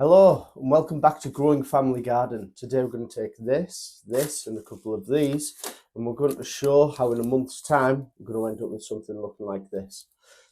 Hello and welcome back to Growing Family Garden. Today we're going to take this and a couple of these and we're going to show how in a month's time we're going to end up with something looking like this.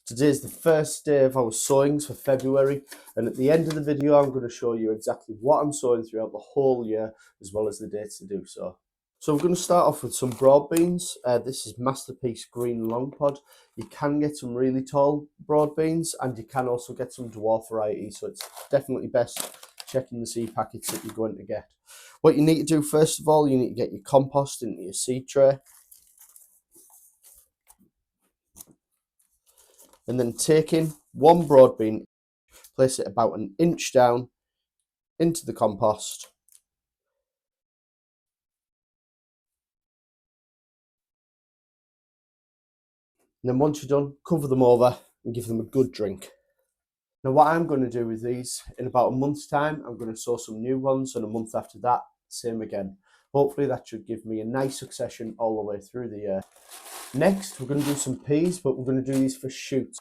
Today is the first day of our sowings for February, and at the end of the video I'm going to show you exactly what I'm sowing throughout the whole year as well as the dates to do so. So we're going to start off with some broad beans. This is Masterpiece Green Longpod. You can get some really tall broad beans and you can also get some dwarf varieties, so it's definitely best checking the seed packets that you're going to get. What you need to do first of all, you need to get your compost into your seed tray. And then taking one broad bean, place it about an inch down into the compost. And then once you're done, cover them over and give them a good drink. Now what I'm going to do with these, in about a month's time, I'm going to sow some new ones, and a month after that, same again. Hopefully that should give me a nice succession all the way through the year. Next, we're going to do some peas, but we're going to do these for shoots.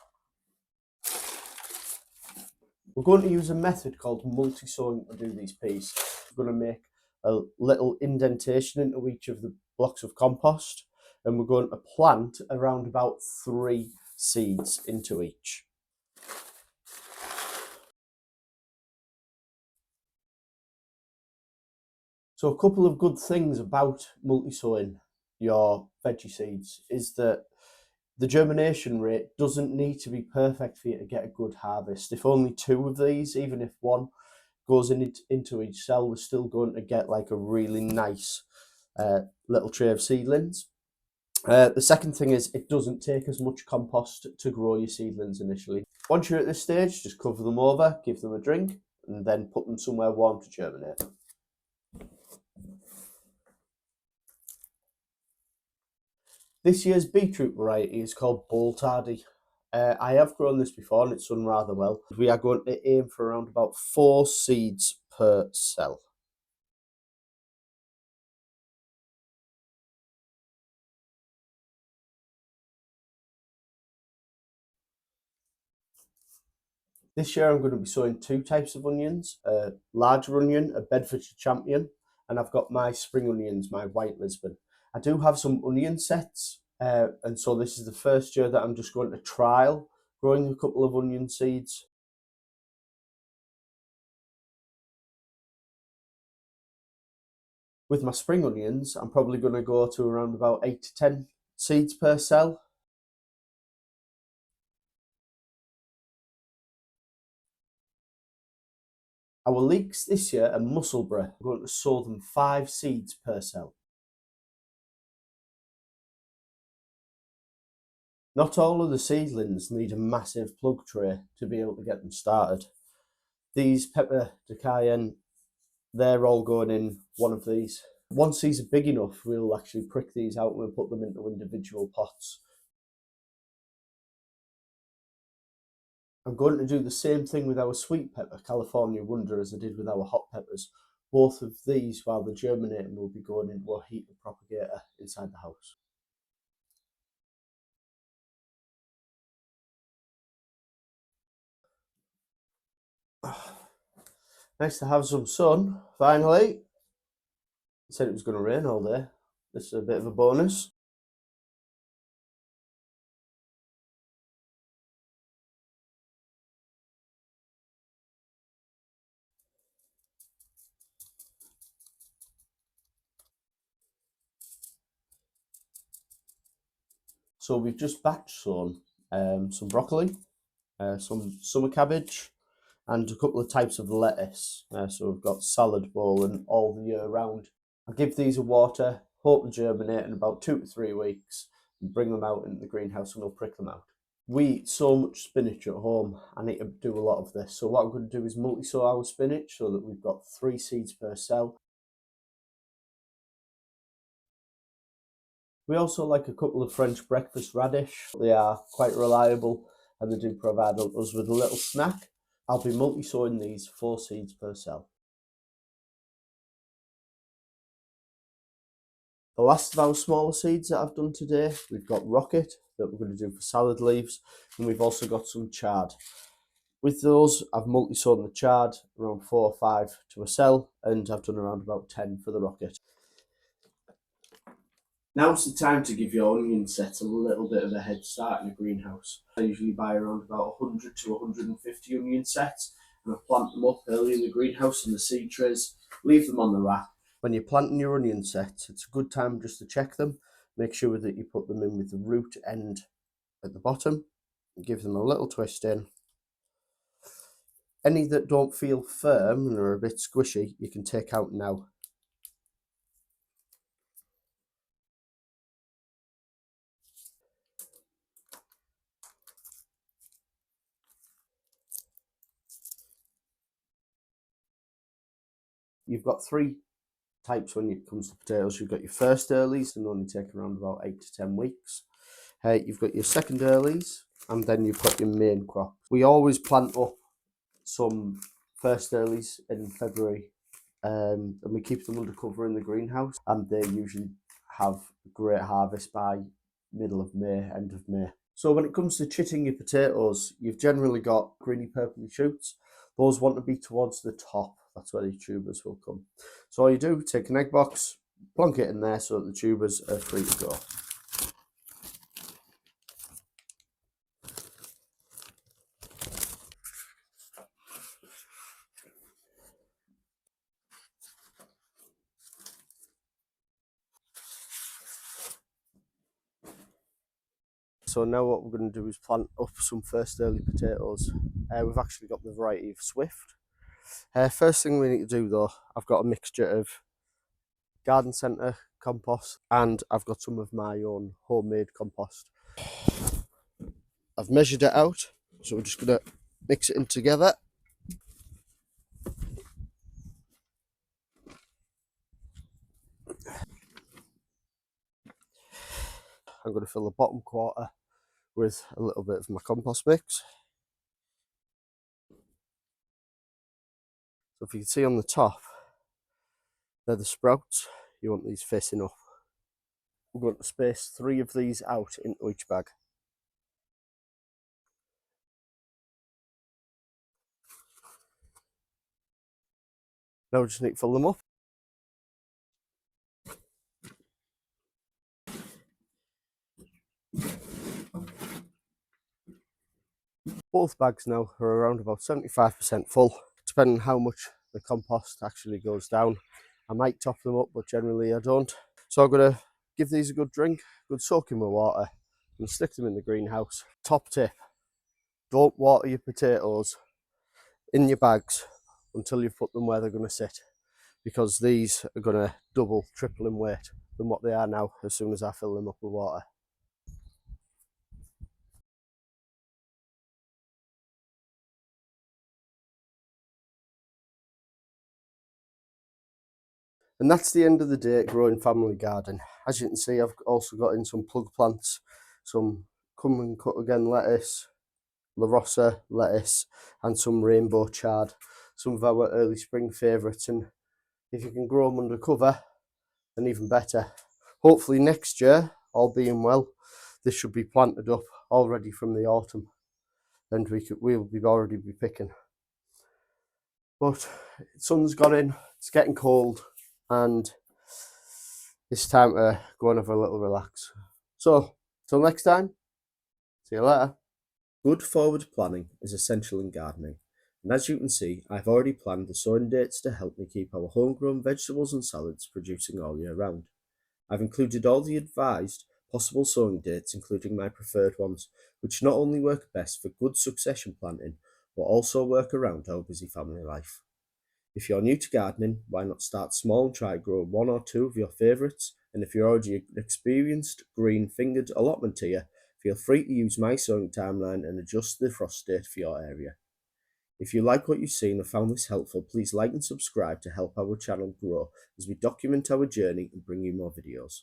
We're going to use a method called multi-sowing to do these peas. We're going to make a little indentation into each of the blocks of compost, and we're going to plant around about 3 seeds into each. So a couple of good things about multi-sowing your veggie seeds is that the germination rate doesn't need to be perfect for you to get a good harvest. If only 2 of these, even if 1 goes into each cell, we're still going to get like a really nice little tray of seedlings. The second thing is it doesn't take as much compost to grow your seedlings initially. Once you're at this stage, just cover them over, give them a drink, and then put them somewhere warm to germinate. This year's beetroot variety is called Borlotti. I have grown this before and it's done rather well. We are going to aim for around about 4 seeds per cell. This year I'm going to be sowing 2 types of onions, a larger onion, a Bedfordshire Champion, and I've got my spring onions, my white Lisbon. I do have some onion sets, and so this is the first year that I'm just going to trial growing a couple of onion seeds. With my spring onions, I'm probably going to go to around about 8 to 10 seeds per cell. Our leeks this year are Musselburgh. We're going to sow them 5 seeds per cell. Not all of the seedlings need a massive plug tray to be able to get them started. These pepper de cayenne, they're all going in one of these. Once these are big enough, we'll actually prick these out and we'll put them into individual pots. I'm going to do the same thing with our sweet pepper, California Wonder, as I did with our hot peppers. Both of these, while they're germinating, will be going into a heated propagator inside the house. Nice to have some sun, finally. It said it was going to rain all day. This is a bit of a bonus. So we've just batch sown some broccoli, some summer cabbage, and a couple of types of lettuce. So we've got salad bowl and all the year round. I'll give these a water, hope they germinate in about 2 to 3 weeks, and bring them out into the greenhouse and we'll prick them out. We eat so much spinach at home, I need to do a lot of this. So what I'm going to do is multi-sow our spinach so that we've got 3 seeds per cell. We also like a couple of French breakfast radish. They are quite reliable and they do provide us with a little snack. I'll be multi-sowing these 4 seeds per cell. The last of our smaller seeds that I've done today, we've got rocket that we're going to do for salad leaves, and we've also got some chard. With those, I've multi-sown the chard, around 4 or 5 to a cell, and I've done around about 10 for the rocket. Now's the time to give your onion sets a little bit of a head start in a greenhouse. I usually buy around about 100 to 150 onion sets, and I plant them up early in the greenhouse in the seed trays, leave them on the rack. When you're planting your onion sets, it's a good time just to check them, make sure that you put them in with the root end at the bottom, and give them a little twist in. Any that don't feel firm and are a bit squishy, you can take out now. You've got 3 types when it comes to potatoes. You've got your first earlies, and only take around about 8 to 10 weeks. You've got your second earlies, and then you've got your main crop. We always plant up some first earlies in February, and we keep them under cover in the greenhouse, and they usually have a great harvest by middle of May, end of May. So when it comes to chitting your potatoes, you've generally got greeny purpley shoots. Those want to be towards the top. That's where the tubers will come. So all you do, take an egg box, plonk it in there so that the tubers are free to go. So now what we're going to do is plant up some first early potatoes. We've actually got the variety of Swift. First thing we need to do though, I've got a mixture of garden centre compost, and I've got some of my own homemade compost. I've measured it out, so we're just going to mix it in together. I'm going to fill the bottom quarter with a little bit of my compost mix. So if you can see on the top, they're the sprouts. You want these facing up. We're going to space 3 of these out into each bag. Now we just need to fill them up. Both bags now are around about 75% full, depending on how much the compost actually goes down. I might top them up, but generally I don't. So I'm going to give these a good drink, good soak in with water, and stick them in the greenhouse. Top tip, don't water your potatoes in your bags until you've put them where they're going to sit, because these are going to double, triple in weight than what they are now as soon as I fill them up with water. And that's the end of the day at Growing Family Garden. As you can see, I've also got in some plug plants, some come and cut again lettuce, La Rosa lettuce, and some rainbow chard, some of our early spring favourites. And if you can grow them under cover, then even better. Hopefully next year, all being well, this should be planted up already from the autumn, and we'll already be picking. But the sun's got in, it's getting cold, and it's time to go and have a little relax. So, till next time, see you later. Good forward planning is essential in gardening, and as you can see, I've already planned the sowing dates to help me keep our homegrown vegetables and salads producing all year round. I've included all the advised possible sowing dates, including my preferred ones, which not only work best for good succession planting, but also work around our busy family life. If you're new to gardening, why not start small and try grow 1 or 2 of your favourites? And if you're already an experienced green-fingered allotmenter, feel free to use my sowing timeline and adjust the frost date for your area. If you like what you've seen or found this helpful, please like and subscribe to help our channel grow as we document our journey and bring you more videos.